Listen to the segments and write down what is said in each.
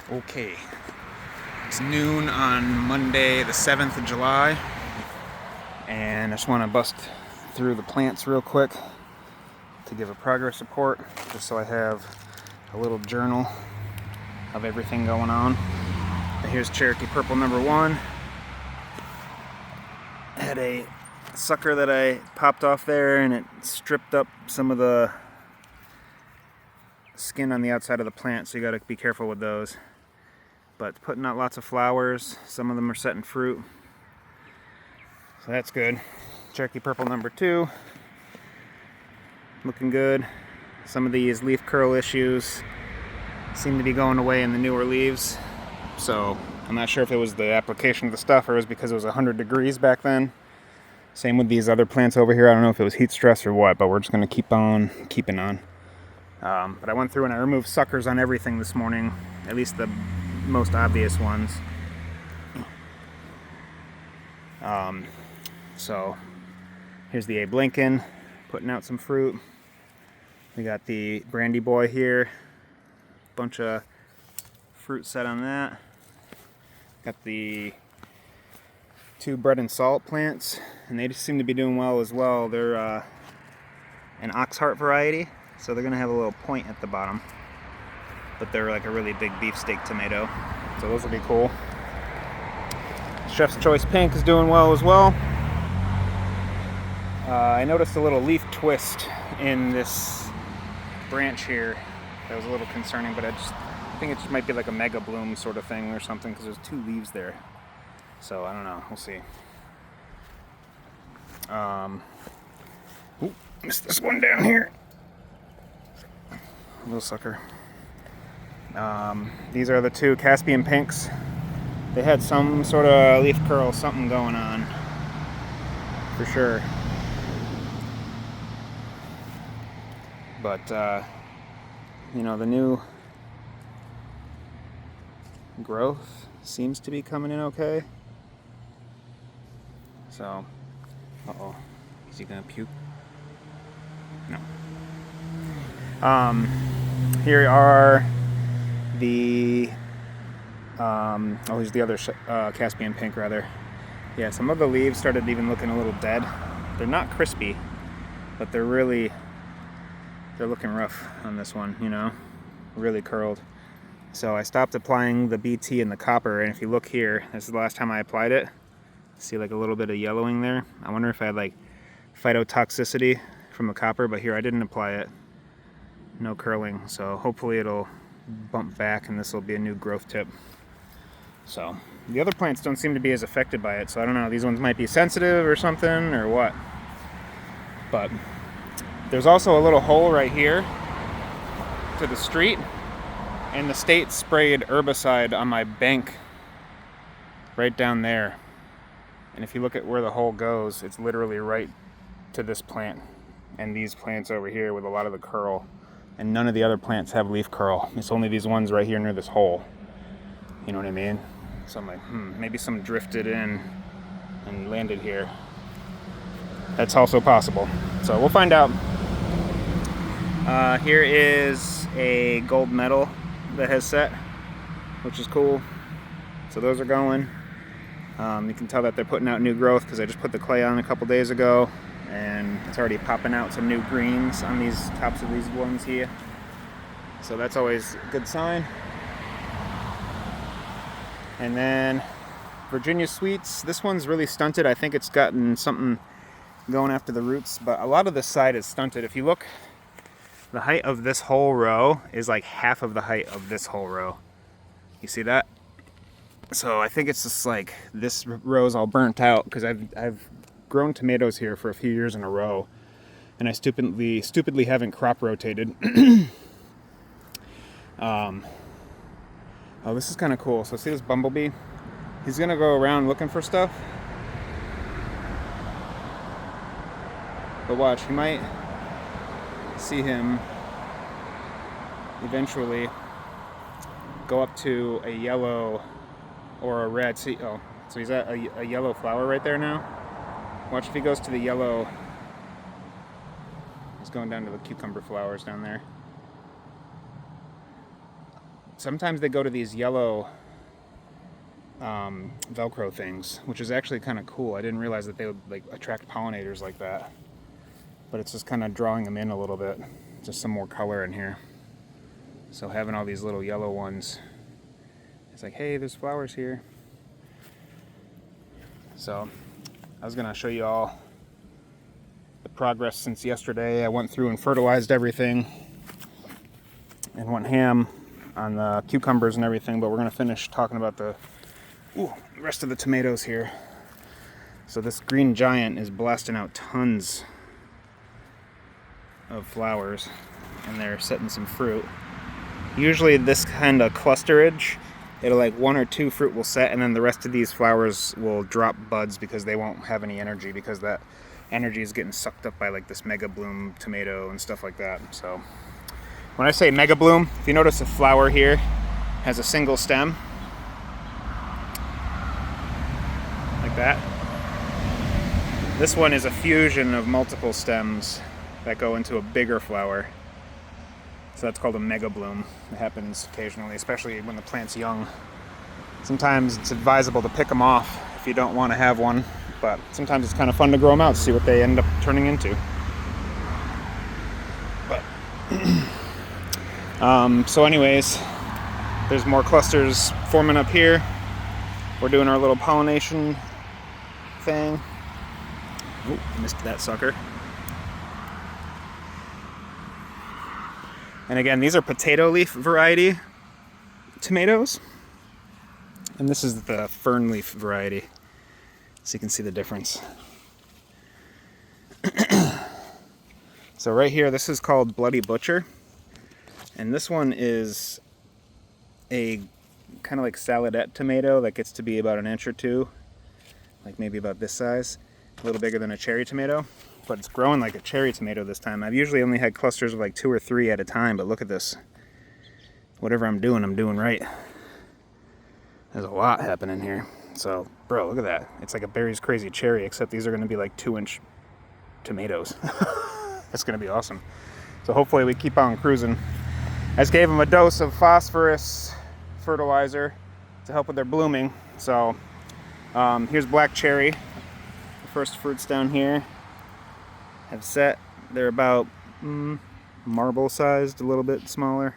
Okay, it's noon on Monday the 7th of July, and I just want to bust through the plants real quick to give a progress report, just so I have a little journal of everything going on. Here's Cherokee Purple number 1. Had a sucker that I popped off there, and it stripped up some of the skin on the outside of the plant, so you got to be careful with those. But putting out lots of flowers. Some of them are setting fruit, so that's good. Cherokee Purple number 2, looking good. Some of these leaf curl issues seem to be going away in the newer leaves, so I'm not sure if it was the application of the stuff or it was because it was 100 degrees back then. Same with these other plants over here. I don't know if it was heat stress or what, but we're just going to keep on keeping on. But I went through and I removed suckers on everything this morning, at least the most obvious ones. So here's the Abe Lincoln putting out some fruit. We got the Brandy Boy here, bunch of fruit set on that. Got the 2 bread and salt plants, and they just seem to be doing well as well. They're an Oxheart variety, so they're gonna have a little point at the bottom, but they're like a really big beefsteak tomato, so those will be cool. Chef's Choice Pink is doing well as well. I noticed a little leaf twist in this branch here that was a little concerning, but I think it just might be like a mega bloom sort of thing or something, because there's 2 leaves there. So I don't know, we'll see. Ooh, missed this one down here. Little sucker. These are the 2 Caspian Pinks. They had some sort of leaf curl, something going on, for sure. But, you know, the new growth seems to be coming in okay. So, uh-oh, is he gonna puke? No. Here are the, here's the other Caspian Pink, rather. Yeah, some of the leaves started even looking a little dead. They're not crispy, but they're looking rough on this one, you know, really curled. So I stopped applying the BT and the copper, and if you look here, this is the last time I applied it. See like a little bit of yellowing there. I wonder if I had like phytotoxicity from the copper, but here I didn't apply it. No curling, so hopefully it'll bump back and this will be a new growth tip. So the other plants don't seem to be as affected by it, so I don't know, these ones might be sensitive or something or what. But there's also a little hole right here to the street, and the state sprayed herbicide on my bank right down there. And if you look at where the hole goes, it's literally right to this plant and these plants over here with a lot of the curl. And none of the other plants have leaf curl. It's only these ones right here near this hole. You know what I mean? So I'm like, maybe some drifted in and landed here. That's also possible. So we'll find out. Here is a gold medal that has set, which is cool. So those are going. You can tell that they're putting out new growth because I just put the clay on a couple days ago, and it's already popping out some new greens on these tops of these ones here. So that's always a good sign. And then Virginia Sweets, this one's really stunted. I think it's gotten something going after the roots, but a lot of this side is stunted. If you look, the height of this whole row is like half of the height of this whole row. You see that? So I think it's just like this row's all burnt out because I've grown tomatoes here for a few years in a row, and I stupidly haven't crop rotated. Oh, this is kind of cool. So see this bumblebee? He's gonna go around looking for stuff. But watch, you might see him eventually go up to a yellow or a red. See, oh, so he's at a yellow flower right there now. Watch if he goes to the yellow. He's going down to the cucumber flowers down there. sometimes they go to these yellow Velcro things, which is actually kind of cool. I didn't realize that they would like attract pollinators like that. But it's just kind of drawing them in a little bit. Just some more color in here. So having all these little yellow ones, it's like, hey, there's flowers here. So I was gonna show you all the progress since yesterday. I went through and fertilized everything and went ham on the cucumbers and everything, but we're gonna finish talking about the rest of the tomatoes here. So this green giant is blasting out tons of flowers, and they're setting some fruit. Usually this kind of clusterage, it'll like 1 or 2 fruit will set, and then the rest of these flowers will drop buds because they won't have any energy, because that energy is getting sucked up by like this mega bloom tomato and stuff like that. So when I say mega bloom, if you notice the flower here has a single stem like that. This one is a fusion of multiple stems that go into a bigger flower. So that's called a mega bloom. It happens occasionally, especially when the plant's young. Sometimes it's advisable to pick them off if you don't want to have one, but sometimes it's kind of fun to grow them out, see what they end up turning into. But so anyways, there's more clusters forming up here. We're doing our little pollination thing. Oh, missed that sucker. And again, these are potato leaf variety tomatoes. And this is the fern leaf variety. So you can see the difference. So right here, this is called Bloody Butcher. And this one is a kind of like saladette tomato that gets to be about 1 inch or 2. Like maybe about this size. A little bigger than a cherry tomato. But it's growing like a cherry tomato this time. I've usually only had clusters of like 2 or 3 at a time, but look at this. Whatever I'm doing right. There's a lot happening here. So, bro, look at that. It's like a Berry's Crazy Cherry, except these are going to be like 2-inch tomatoes. That's going to be awesome. So hopefully we keep on cruising. I just gave them a dose of phosphorus fertilizer to help with their blooming. So here's black cherry. The first fruits down here have set. They're about marble sized, a little bit smaller.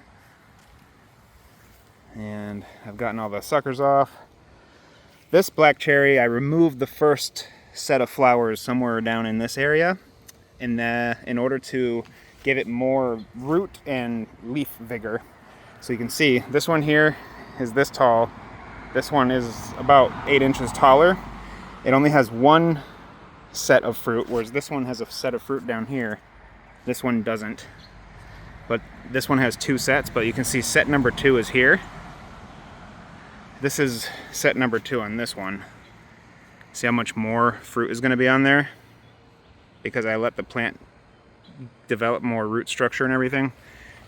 And I've gotten all the suckers off. This black cherry, I removed the first set of flowers somewhere down in this area in order to give it more root and leaf vigor. So you can see this one here is this tall. This one is about 8 inches taller. It only has 1 set of fruit, whereas this one has a set of fruit down here. This one doesn't. But this one has 2 sets, but you can see set number 2 is here. This is set number 2 on this one. See how much more fruit is going to be on there? Because I let the plant develop more root structure and everything.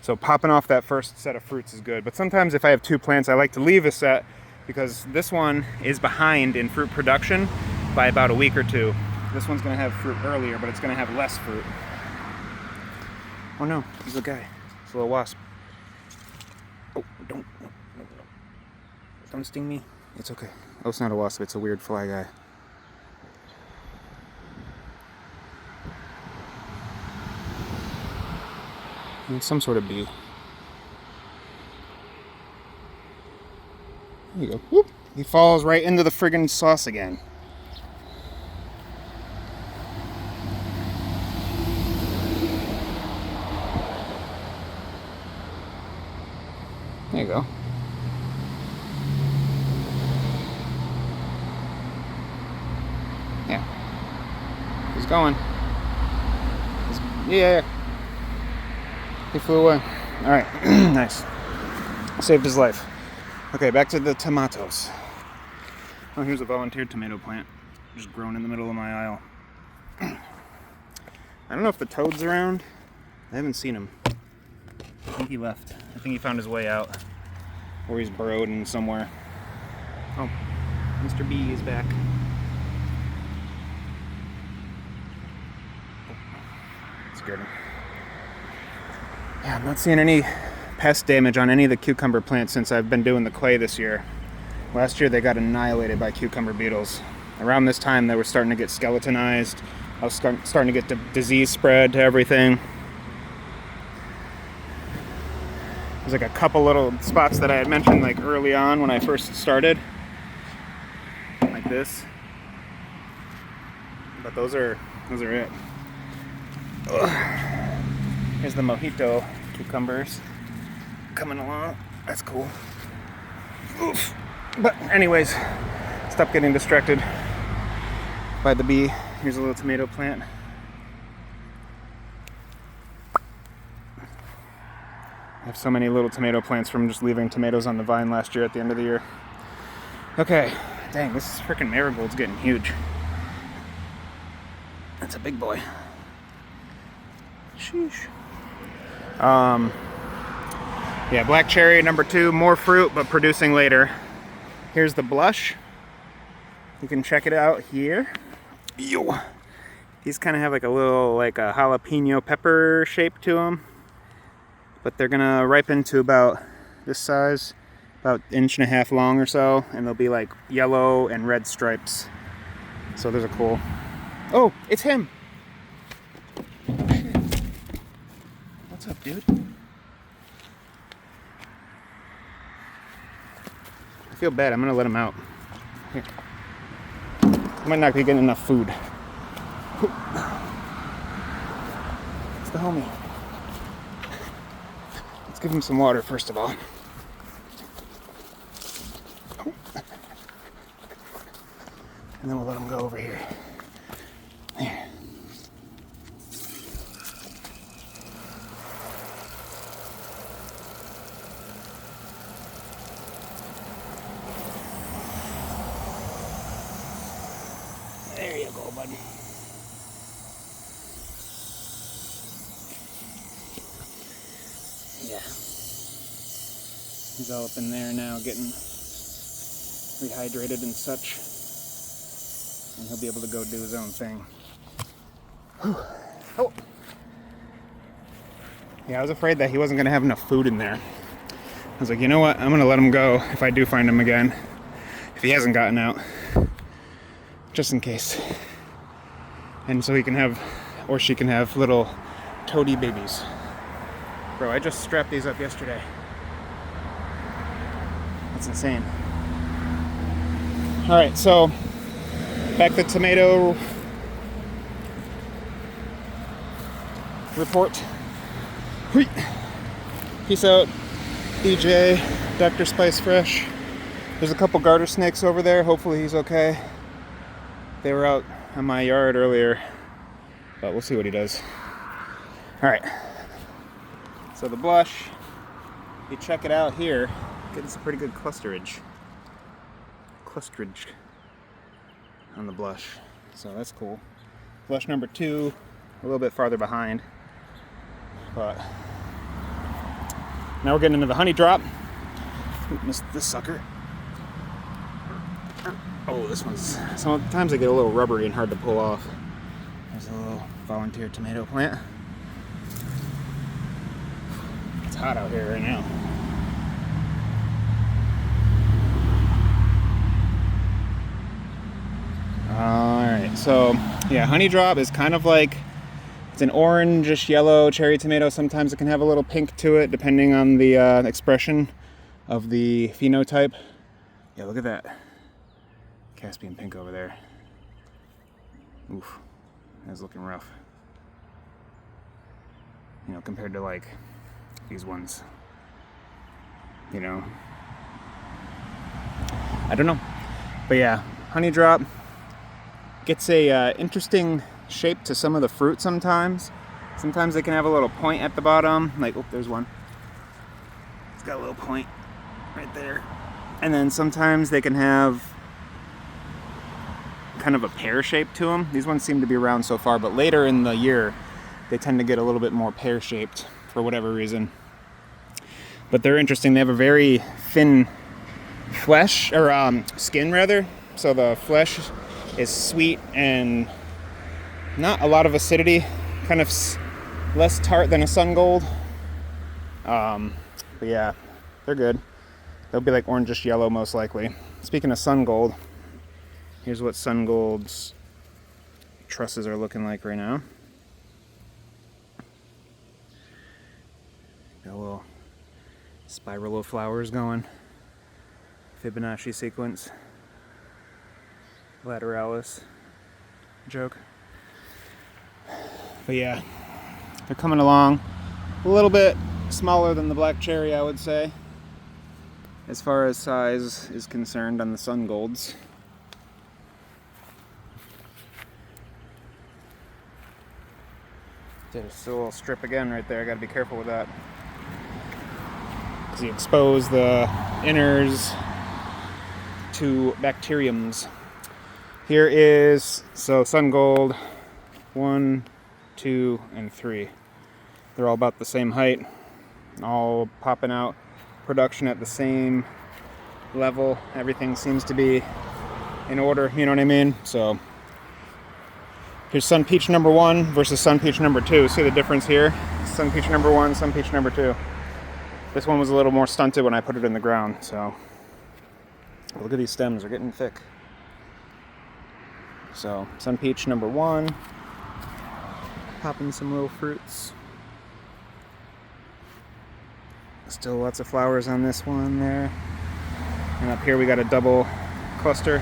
So popping off that first set of fruits is good. But sometimes if I have 2 plants, I like to leave a set because this one is behind in fruit production by about a week or 2. This one's going to have fruit earlier, but it's going to have less fruit. Oh no, there's a guy. It's a little wasp. Oh, don't sting me. It's okay. Oh, it's not a wasp. It's a weird fly guy. And some sort of bee. There you go. Whoop. He falls right into the friggin' sauce again. There you go. Yeah. He's going. Yeah. He flew away. Alright. Nice. Saved his life. Okay, back to the tomatoes. Oh, here's a volunteer tomato plant. Just growing in the middle of my aisle. I don't know if the toad's around. I haven't seen him. I think he left. I think he found his way out. Or he's burrowed in somewhere. Oh, Mr. B is back. Oh, scared him. Yeah, I'm not seeing any pest damage on any of the cucumber plants since I've been doing the clay this year. Last year they got annihilated by cucumber beetles. Around this time they were starting to get skeletonized. I was starting to get disease spread to everything. There's like a couple little spots that I had mentioned like early on when I first started, like this. But those are it. Ugh. Here's the mojito cucumbers coming along. That's cool. Oof. But anyways, stop getting distracted by the bee. Here's a little tomato plant. I have so many little tomato plants from just leaving tomatoes on the vine last year at the end of the year. Okay, dang, this freaking marigold's getting huge. That's a big boy. Sheesh. Yeah, black cherry number 2, more fruit but producing later. Here's the blush. You can check it out here. Yo. These kind of have like a little like a jalapeno pepper shape to them. But they're gonna ripen to about this size, about 1.5 inches long or so, and they'll be like yellow and red stripes. So those are cool. Oh, it's him! Oh, shit. What's up, dude? I feel bad, I'm gonna let him out. Here. I might not be getting enough food. It's the homie. Let's give him some water first of all. And then we'll let him go over here. There. There you go, buddy. Yeah. He's all up in there now getting rehydrated and such. And he'll be able to go do his own thing. Whew. Oh! Yeah, I was afraid that he wasn't going to have enough food in there. I was like, you know what? I'm going to let him go if I do find him again. If he hasn't gotten out. Just in case. And so he can have, or she can have, little toady babies. Bro, I just strapped these up yesterday. That's insane. Alright, so back to tomato report. Peace out, DJ, Dr. Spice Fresh. There's a couple garter snakes over there. Hopefully he's okay. They were out on my yard earlier, but we'll see what he does. Alright. So the blush, you check it out here, getting some pretty good clusterage on the blush. So that's cool. Blush number 2, a little bit farther behind. But now we're getting into the honey drop. Ooh, missed this sucker. Oh, this one's, sometimes they get a little rubbery and hard to pull off. There's a little volunteer tomato plant. It's hot out here right now. Alright, so yeah, honey drop is kind of like, it's an orangish yellow cherry tomato. Sometimes it can have a little pink to it depending on the expression of the phenotype. Yeah, look at that. Caspian pink over there. Oof, that's looking rough. You know, compared to like these ones. You know, I don't know, but yeah, honey drop gets a interesting shape to some of the fruit sometimes. Sometimes they can have a little point at the bottom, like, oh, there's one. It's got a little point right there. And then sometimes they can have kind of a pear shape to them. These ones seem to be round so far, but later in the year they tend to get a little bit more pear shaped for whatever reason. But they're interesting. They have a very thin flesh, or skin rather. So the flesh is sweet and not a lot of acidity, kind of less tart than a sun gold. But yeah, they're good. They'll be like orangish yellow most likely. Speaking of sun gold, here's what sun gold's trusses are looking like right now. Got a little spiral of flowers going. Fibonacci sequence. Lateralis joke. But yeah, they're coming along. A little bit smaller than the black cherry, I would say, as far as size is concerned on the sun golds. There's a little strip again right there. I gotta be careful with that, because you expose the inners to bacteriums. Here is, so sun gold 1, 2, and 3. They're all about the same height, all popping out production at the same level. Everything seems to be in order, you know what I mean? So here's sun peach number 1 versus sun peach number 2. See the difference here? Sun peach number 1, sun peach number 2. This one was a little more stunted when I put it in the ground, so look at these stems, they're getting thick. So sun peach number 1, popping some little fruits. Still lots of flowers on this one there. And up here we got a double cluster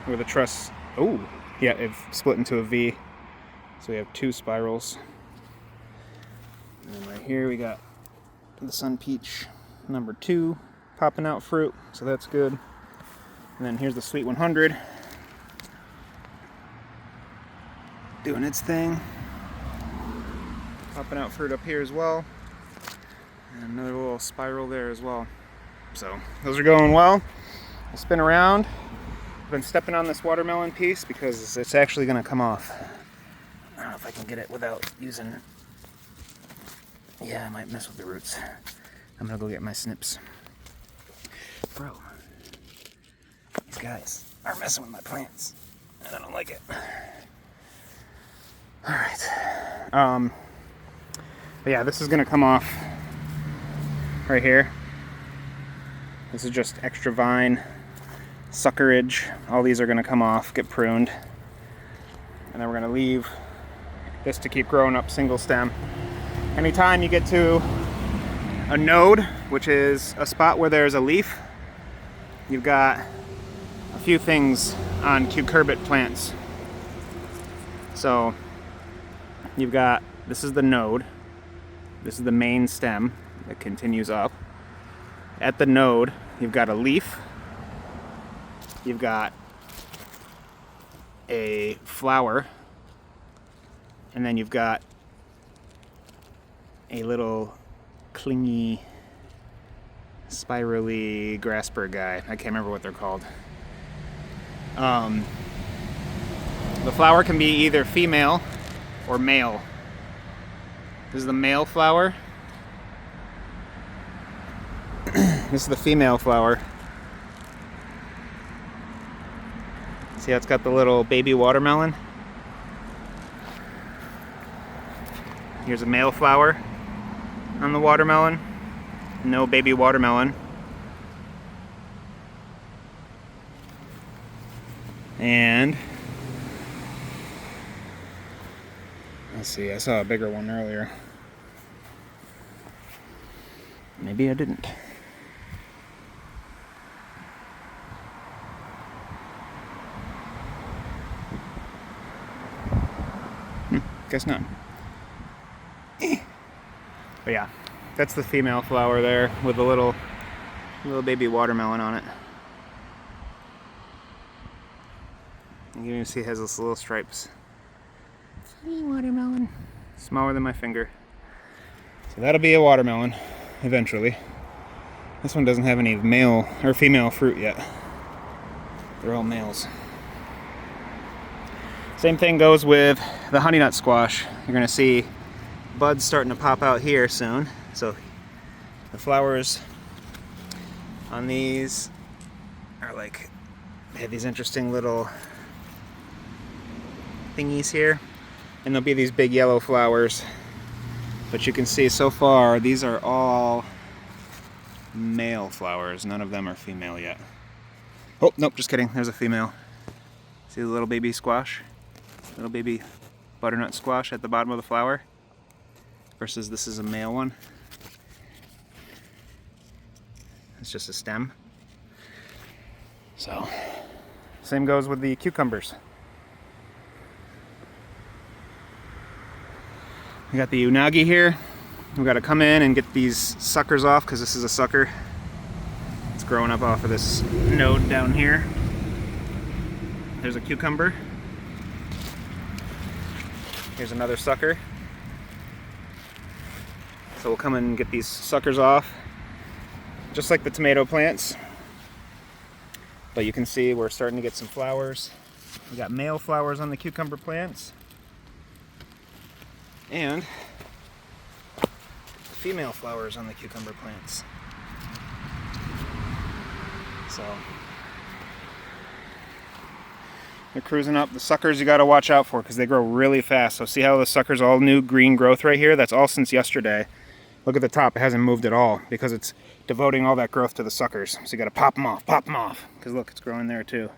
with a truss. Oh, yeah, it split into a V. So we have 2 spirals. And then right here we got the sun peach number 2 popping out fruit, so that's good. And then here's the sweet 100 doing its thing, popping out fruit up here as well, and another little spiral there as well. So those are going well. I'll spin around. I've been stepping on this watermelon piece because it's actually going to come off. I don't know if I can get it without using, yeah, I might mess with the roots. I'm gonna go get my snips. Bro, these guys are messing with my plants and I don't like it. All right. But yeah, this is gonna come off right here. This is just extra vine, suckerage. All these are gonna come off, get pruned. And then we're gonna leave this to keep growing up single stem. Anytime you get to a node, which is a spot where there's a leaf, you've got a few things on cucurbit plants. So you've got, this is the node, this is the main stem that continues up. At the node, you've got a leaf, you've got a flower, and then you've got a little clingy, spirally grasper guy. I can't remember what they're called. The flower can be either female or male. This is the male flower. This is the female flower. See how it's got the little baby watermelon? Here's a male flower on the watermelon. No baby watermelon. And let's see, I saw a bigger one earlier. Maybe I didn't. Guess not. But yeah, that's the female flower there with a little baby watermelon on it. You can even see it has those little stripes. Tiny watermelon. Smaller than my finger. So that'll be a watermelon eventually. This one doesn't have any male or female fruit yet. They're all males. Same thing goes with the honey nut squash. You're gonna see buds starting to pop out here soon. So the flowers on these are like, they have these interesting little thingies here, and there'll be these big yellow flowers But you can see so far, these are all male flowers. None of them are female yet. Oh, nope, just kidding. There's a female. See the little baby squash? Little baby butternut squash at the bottom of the flower? Versus this is a male one. It's just a stem. So, same goes with the cucumbers. We got the unagi here. We got to come in and get these suckers off because this is a sucker. It's growing up off of this node down here. There's a cucumber. Here's another sucker. So we'll come in and get these suckers off, just like the tomato plants. But you can see we're starting to get some flowers. We got male flowers on the cucumber plants. And female flowers on the cucumber plants. So they're cruising up. The suckers you got to watch out for because they grow really fast. So see how the suckers all new green growth right here? That's all since yesterday. Look at the top, it hasn't moved at all because it's devoting all that growth to the suckers. So you got to pop them off, because look, it's growing there too.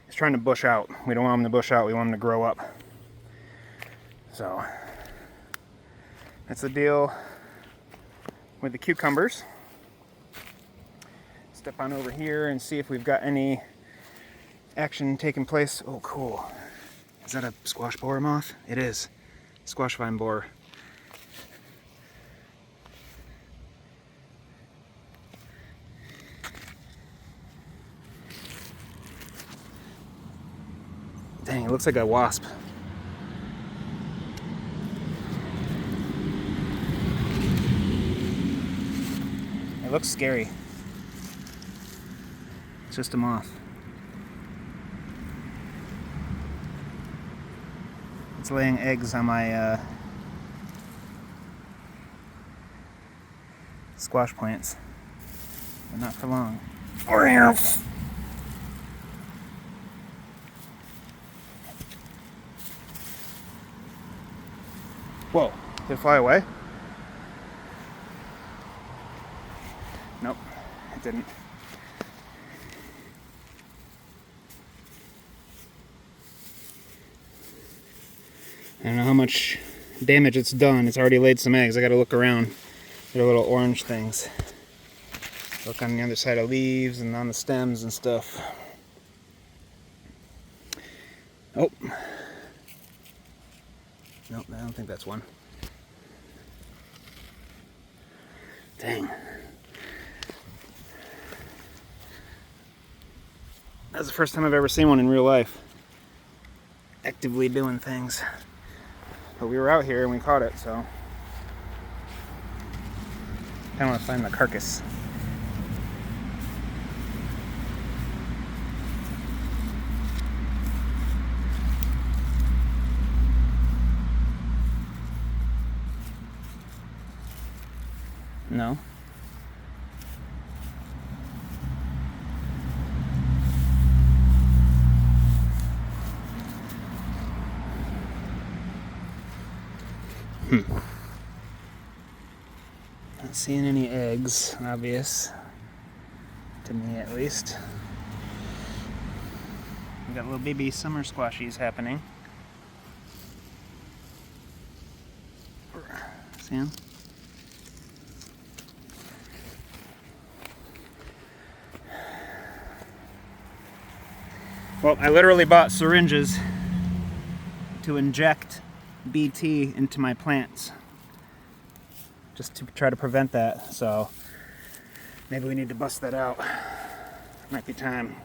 It's trying to bush out. We don't want them to bush out, we want them to grow up. So that's the deal with the cucumbers. Step on over here and see if we've got any action taking place. Oh, cool. Is that a squash borer moth? It is. Squash vine borer. Dang, it looks like a wasp. It looks scary. It's just a moth. It's laying eggs on my squash plants, but not for long. Whoa, did it fly away? Nope, it didn't. I don't know how much damage it's done. It's already laid some eggs. I gotta look around. They're little orange things. Look on the other side of leaves and on the stems and stuff. Oh. Nope, I don't think that's one. Dang. That's the first time I've ever seen one in real life. Actively doing things. But we were out here and we caught it, so. I want to find the carcass. No. Not seeing any eggs, obvious. To me, at least. We got little baby summer squashies happening. See them? Well, I literally bought syringes to inject BT into my plants, just to try to prevent that. So maybe we need to bust that out. Might be time.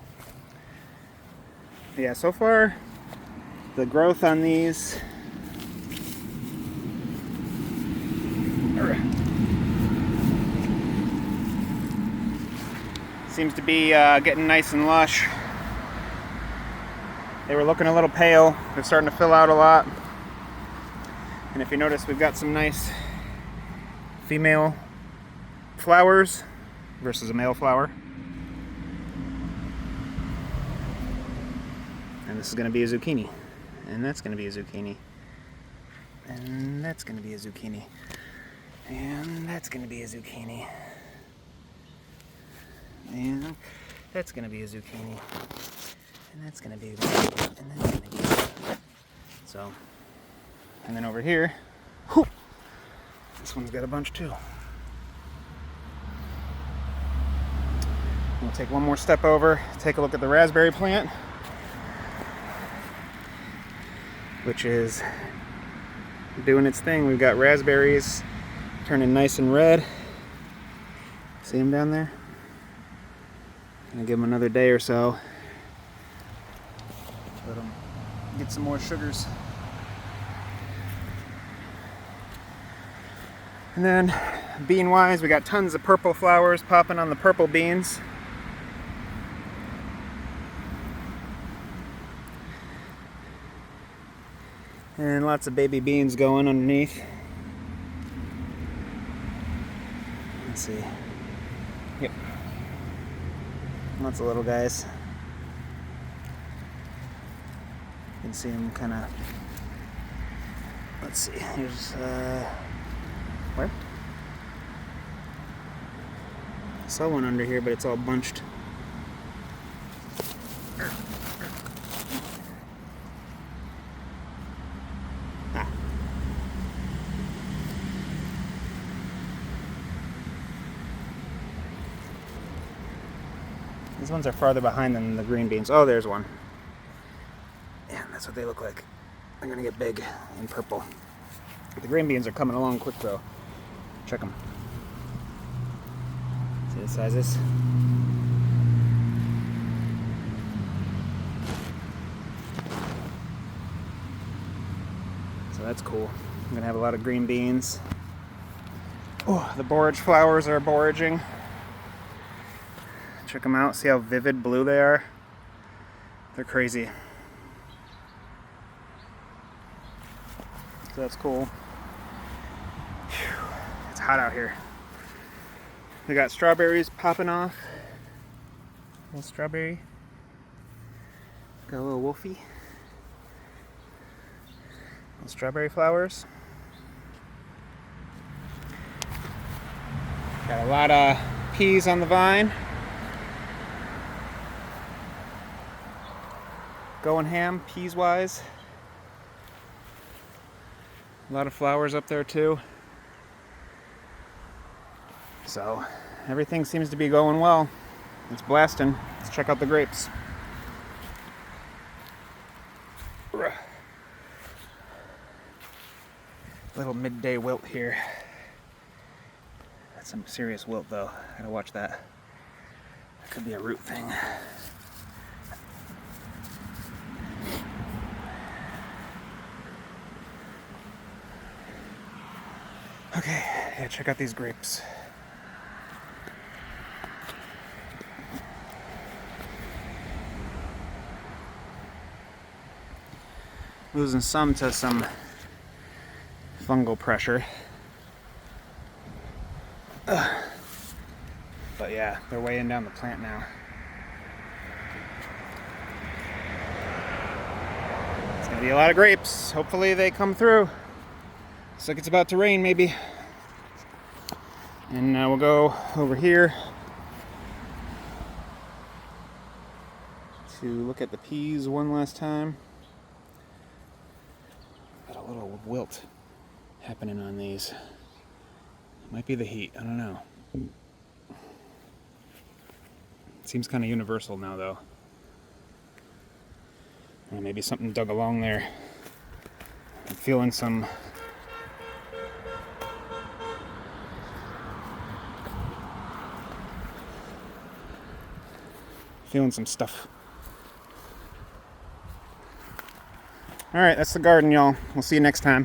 Yeah, so far the growth on these seems to be getting nice and lush. They were looking a little pale. They're starting to fill out a lot. And if you notice, we've got some nice female flowers versus a male flower. And this is going to be a zucchini. And that's going to be a zucchini. And that's going to be a zucchini. And that's gonna be a zucchini. And that's gonna be a zucchini. And that's gonna be a zucchini. And that's gonna be a... So, and then over here, whew, this one's got a bunch too. We'll take one more step over, take a look at the raspberry plant, which is doing its thing. We've got raspberries turning nice and red. See them down there? Gonna give them another day or so. Let them get some more sugars. And then bean wise, we got tons of purple flowers popping on the purple beans. And lots of baby beans going underneath. Let's see. Yep. Lots of little guys. You can see them kind of. Let's see. Here's where? I saw one under here, but it's all bunched. These ones are farther behind than the green beans. Oh, there's one. Yeah, that's what they look like. They're gonna get big and purple. The green beans are coming along quick though. Check them. See the sizes? So that's cool. I'm gonna have a lot of green beans. Oh, the borage flowers are boraging. Check them out. See how vivid blue they are? They're crazy. So that's cool. Whew. It's hot out here. We got strawberries popping off. A little strawberry. Got a little wolfie. Little strawberry flowers. Got a lot of peas on the vine. Going ham, peas wise. A lot of flowers up there too. So everything seems to be going well. It's blasting. Let's check out the grapes. Little midday wilt here. That's some serious wilt though. Gotta watch that. That could be a root thing. Okay, yeah, check out these grapes. Losing some to some fungal pressure. But yeah, they're weighing down the plant now. It's gonna be a lot of grapes. Hopefully they come through. Looks like it's about to rain, maybe. And we'll go over here to look at the peas one last time. Got a little wilt happening on these. Might be the heat, I don't know. It seems kind of universal now, though. Or maybe something dug along there. I'm feeling some stuff. All right, that's the garden, y'all. We'll see you next time.